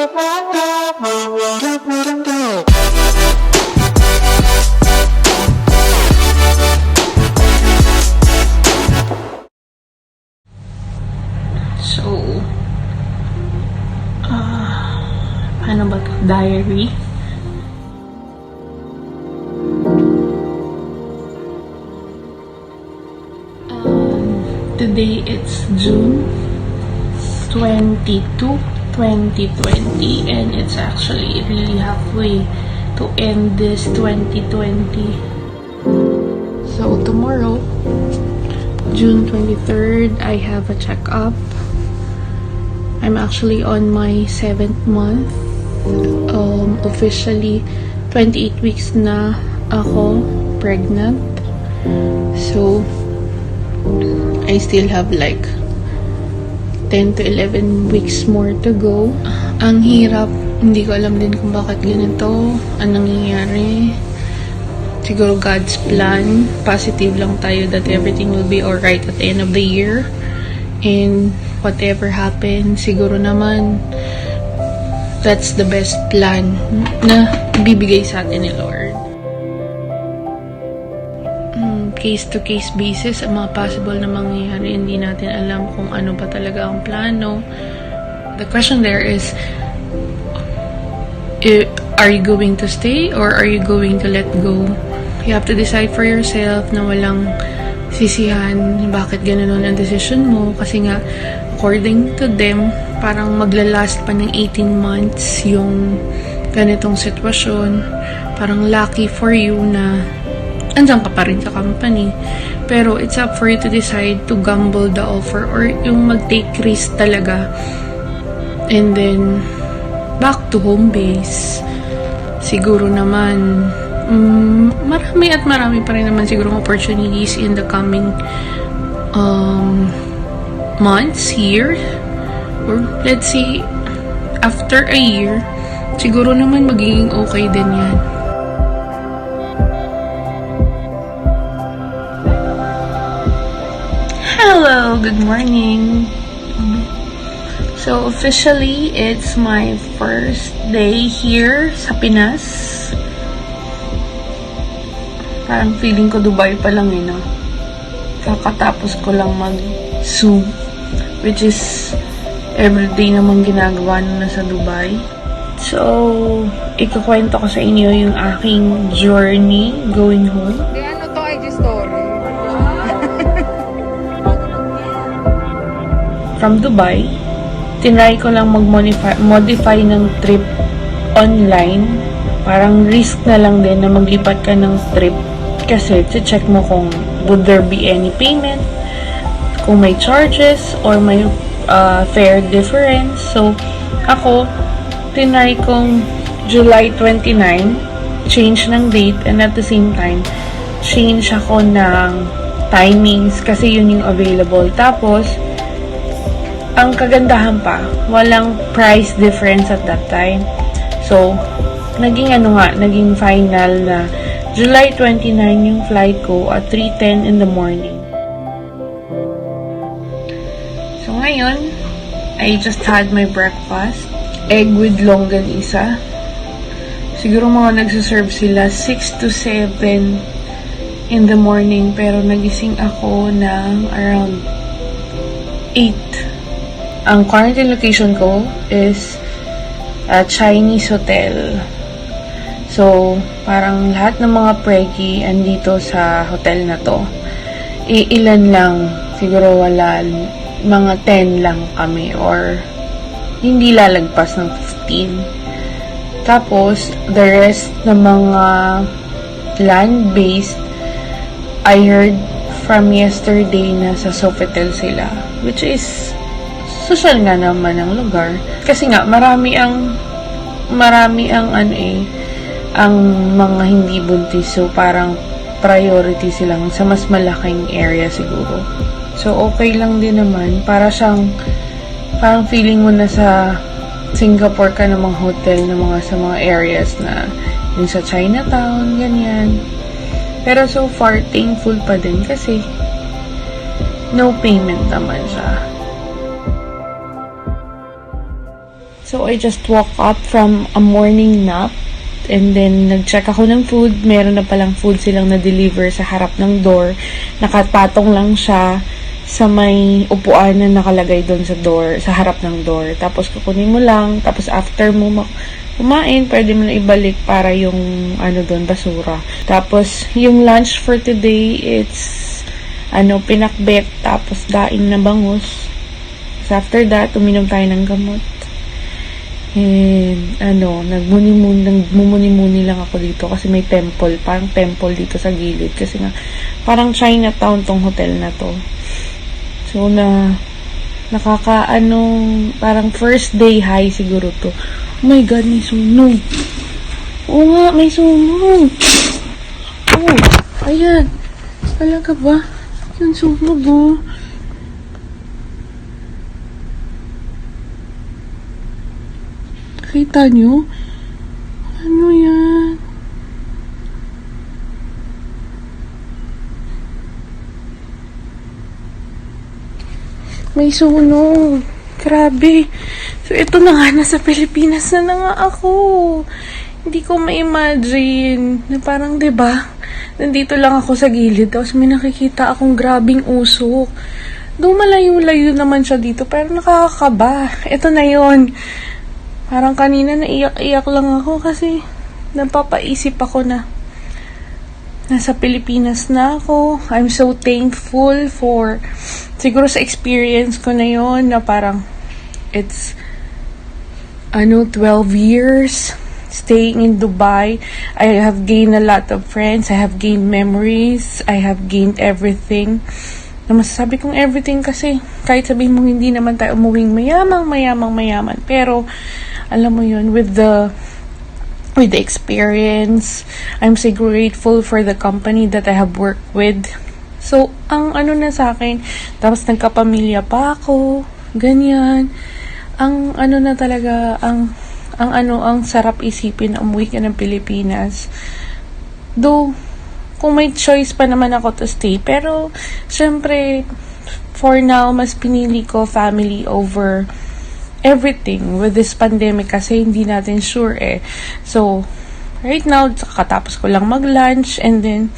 So, paano ba ito? Diary. Today it's June 22, 2020, and it's actually really halfway to end this 2020. So tomorrow, June 23rd, I have a checkup. I'm actually on my 7th month. Officially 28 weeks na ako pregnant. So I still have like 10 to 11 weeks more to go. Ang hirap. Hindi ko alam din kung bakit ganito. Anong nangyayari. Siguro God's plan. Positive lang tayo that everything will be alright at the end of the year. And whatever happens, siguro naman that's the best plan na bibigay sa atin ni Lord. Case-to-case basis, ang mga possible na mangyayari, hindi natin alam kung ano ba talaga ang plano. The question there is, are you going to stay or are you going to let go? You have to decide for yourself na walang sisihan bakit ganoon ang decision mo. Kasi nga, according to them, parang maglalast pa ng 18 months yung ganitong sitwasyon. Parang lucky for you na andyan ka pa rin sa company. Pero it's up for you to decide to gamble the offer or yung mag-take risk talaga. And then, back to home base. Siguro naman, marami pa rin naman siguro opportunities in the coming months, years. Or let's say, after a year, siguro naman magiging okay din yan. Hello, good morning. So officially, it's my first day here sa Pinas. Parang feeling ko Dubai pa lang no? Kakatapos ko lang mag-Zoom, which is everyday naman ginagawa na sa Dubai. So, ikukwento ko sa inyo yung aking journey going home. Ano to, IG story? From Dubai, tinry ko lang mag-modify ng trip online. Parang risk na lang din na maglipat ka ng trip. Kasi, check mo kung would there be any payment, kung may charges, or may fare difference. So, ako, tinry kong July 29, change ng date, and at the same time, change ako ng timings kasi yun yung available. Tapos, ang kagandahan pa, walang price difference at that time. So, naging final na July 29 yung flight ko at 3:10 in the morning. So, ngayon, I just had my breakfast. Egg with longganisa. Siguro mga nagsaserve sila 6 to 7 in the morning, pero nagising ako ng around 8. Ang quarantine location ko is a Chinese hotel. So, parang lahat ng mga pregi andito sa hotel na to. Ilan lang, siguro wala, mga 10 lang kami or hindi lalagpas ng 15. Tapos, the rest ng mga land-based, I heard from yesterday na sa Sofitel sila, which is social nga naman ang lugar. Kasi nga, marami ang ang mga hindi buntis. So, parang priority silang sa mas malaking area siguro. So, okay lang din naman. Parang feeling mo na sa Singapore ka ng mga hotel sa mga areas na yung sa Chinatown, ganyan. Pero so far, thankful pa din kasi no payment naman siya. So, I just woke up from a morning nap. And then, nag-check ako ng food. Meron na palang food silang na-deliver sa harap ng door. Nakapatong lang siya sa may upuan na nakalagay doon sa door, sa harap ng door. Tapos, kukunin mo lang. Tapos, after mo kumain, pwede mo na ibalik para yung, doon, basura. Tapos, yung lunch for today, it's, pinakbet. Tapos, daing na bangus. So, after that, uminom tayo ng gamot. And, nagmumuni-muni lang ako dito kasi may temple, parang temple dito sa gilid. Kasi nga, parang Chinatown tong hotel na to. So, parang first day high siguro to. Oh my God, may sunog. Oo nga, may sunog. Oh, ayan. Talaga ba? Yung sunog, oh. Kita nyo? Ano yan? May sunog. Grabe. So, ito na nga, nasa Pilipinas na nga ako. Hindi ko ma-imagine na parang, 'di ba? Nandito lang ako sa gilid, tapos may nakikita akong grabing usok. Doon malayo-layo naman siya dito, pero nakakakaba. Ito na yon. Parang kanina naiyak-iyak lang ako kasi napapaisip ako na nasa Pilipinas na ako. I'm so thankful for siguro sa experience ko na yon na parang it's 12 years staying in Dubai. I have gained a lot of friends. I have gained memories. I have gained everything. Na masasabi kong everything kasi kahit sabihin mo hindi naman tayo umuwing mayaman. Pero alam mo yun, with the experience, I'm so grateful for the company that I have worked with. So, ang na sa akin, tapos nagkapamilya pa ako, ganyan. Ang na talaga, ang sarap isipin na umuwi ka ng Pilipinas. Though, kung may choice pa naman ako to stay, pero, syempre, for now, mas pinili ko family over everything with this pandemic kasi hindi natin sure eh. So, right now, katapos ko lang mag-lunch and then,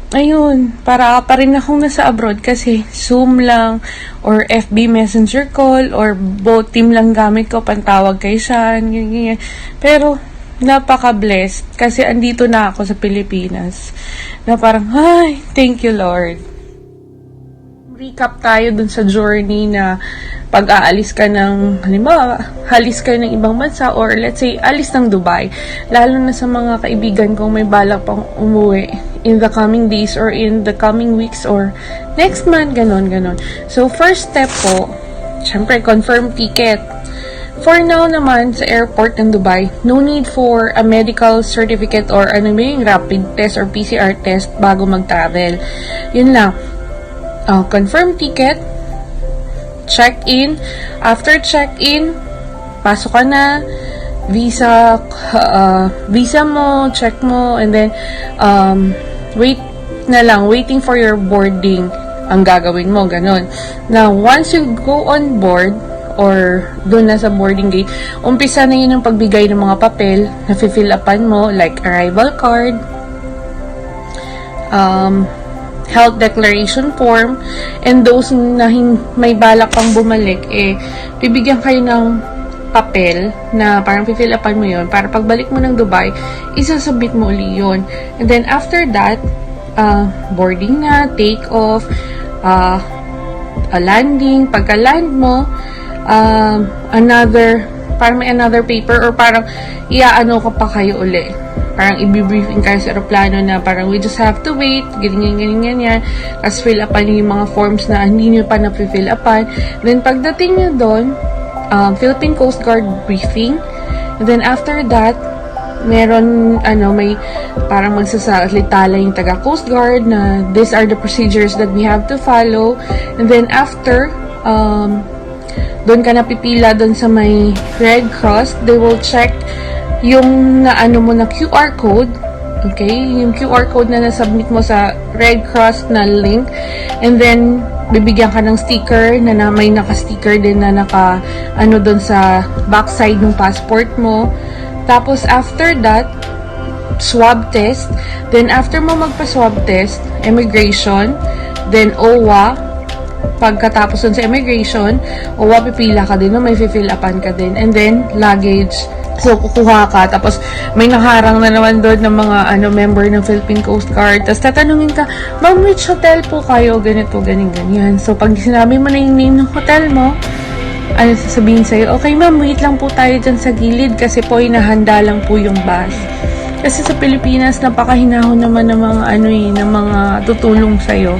ayun, para pa rin akong nasa abroad kasi Zoom lang or FB Messenger call or both team lang gamit ko, pantawag kay Sean, ganyan. Pero, napaka-blessed kasi andito na ako sa Pilipinas. Na parang, ay, thank you Lord. Recap tayo dun sa journey na pag-aalis ka ng, halimbawa, halis ka ng ibang bansa or let's say, alis ng Dubai. Lalo na sa mga kaibigan kong may balak pang umuwi in the coming days or in the coming weeks or next month, ganon. So, first step po, syempre, confirm ticket. For now naman, sa airport ng Dubai, no need for a medical certificate or yung rapid test or PCR test bago mag-travel. Yun lang. Confirm ticket, check-in. After check-in, pasok ka na, visa mo, check mo, and then, waiting for your boarding ang gagawin mo, ganon. Now, once you go on board, or doon na sa boarding gate, umpisa na yun ang pagbigay ng mga papel na fill upan mo, like arrival card, health declaration form, and those na may balak pang bumalik, bibigyan kayo ng papel na parang fill upan mo yun para pagbalik mo ng Dubai, isasubmit mo uli yun. And then after that, boarding na, take off, a landing, pagka-land mo, parang may another paper or parang iaano ka pa kayo uli. Parang i-briefing kayo sa aeroplano na parang we just have to wait, ganyan. Kasi fill upan yung mga forms na hindi nyo pa na-fill upan. Then pagdating nyo doon, Philippine Coast Guard briefing. And then after that, meron, may parang magsasalita lang yung taga Coast Guard na these are the procedures that we have to follow. And then after, doon ka napipila doon sa may Red Cross. They will check yung mo na QR code. Okay? Yung QR code na nasubmit mo sa Red Cross na link. And then, bibigyan ka ng sticker na may naka-sticker din na ano doon sa backside ng passport mo. Tapos after that, swab test. Then after mo magpa-swab test, immigration, then OWA. Pagkatapos dun sa immigration, OWA pipila ka din, no? May fill upan ka din. And then luggage. So, kukuha ka, tapos may nakaharang na naman doon ng mga member ng Philippine Coast Guard. Tapos tatanungin ka, ma'am, which hotel po kayo? Ganito, ganyan. So, pag sinabi mo na yung name ng hotel mo, sasabihin sa'yo, okay ma'am, wait lang po tayo dyan sa gilid kasi po inahanda lang po yung bus. Kasi sa Pilipinas, napakahinahon naman ng mga ng mga tutulong sa'yo.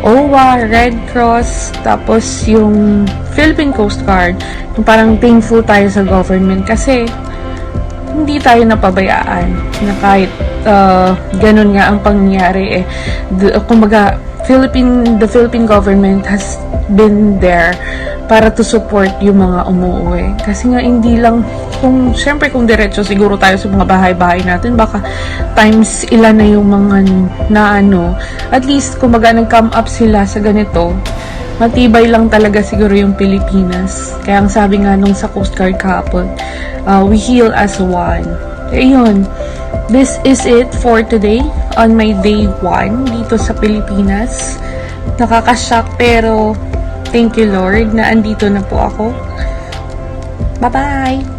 OWA, Red Cross, tapos yung Philippine Coast Guard. Yung parang thankful tayo sa government kasi hindi tayo napabayaan na kahit ganun nga ang pangyayari kumbaga the Philippine government has been there para to support yung mga umuwi. Kasi nga hindi lang syempre kung diretso siguro tayo sa mga bahay-bahay natin, baka times ilan na yung mga at least kumbaga nag-come up sila sa ganito, matibay lang talaga siguro yung Pilipinas. Kaya ang sabi nga nung sa Coast Guard kahapon, we heal as one. Ayun, this is it for today on my day 1 dito sa Pilipinas. Nakaka-shock pero thank you Lord na andito na po ako. Bye-bye!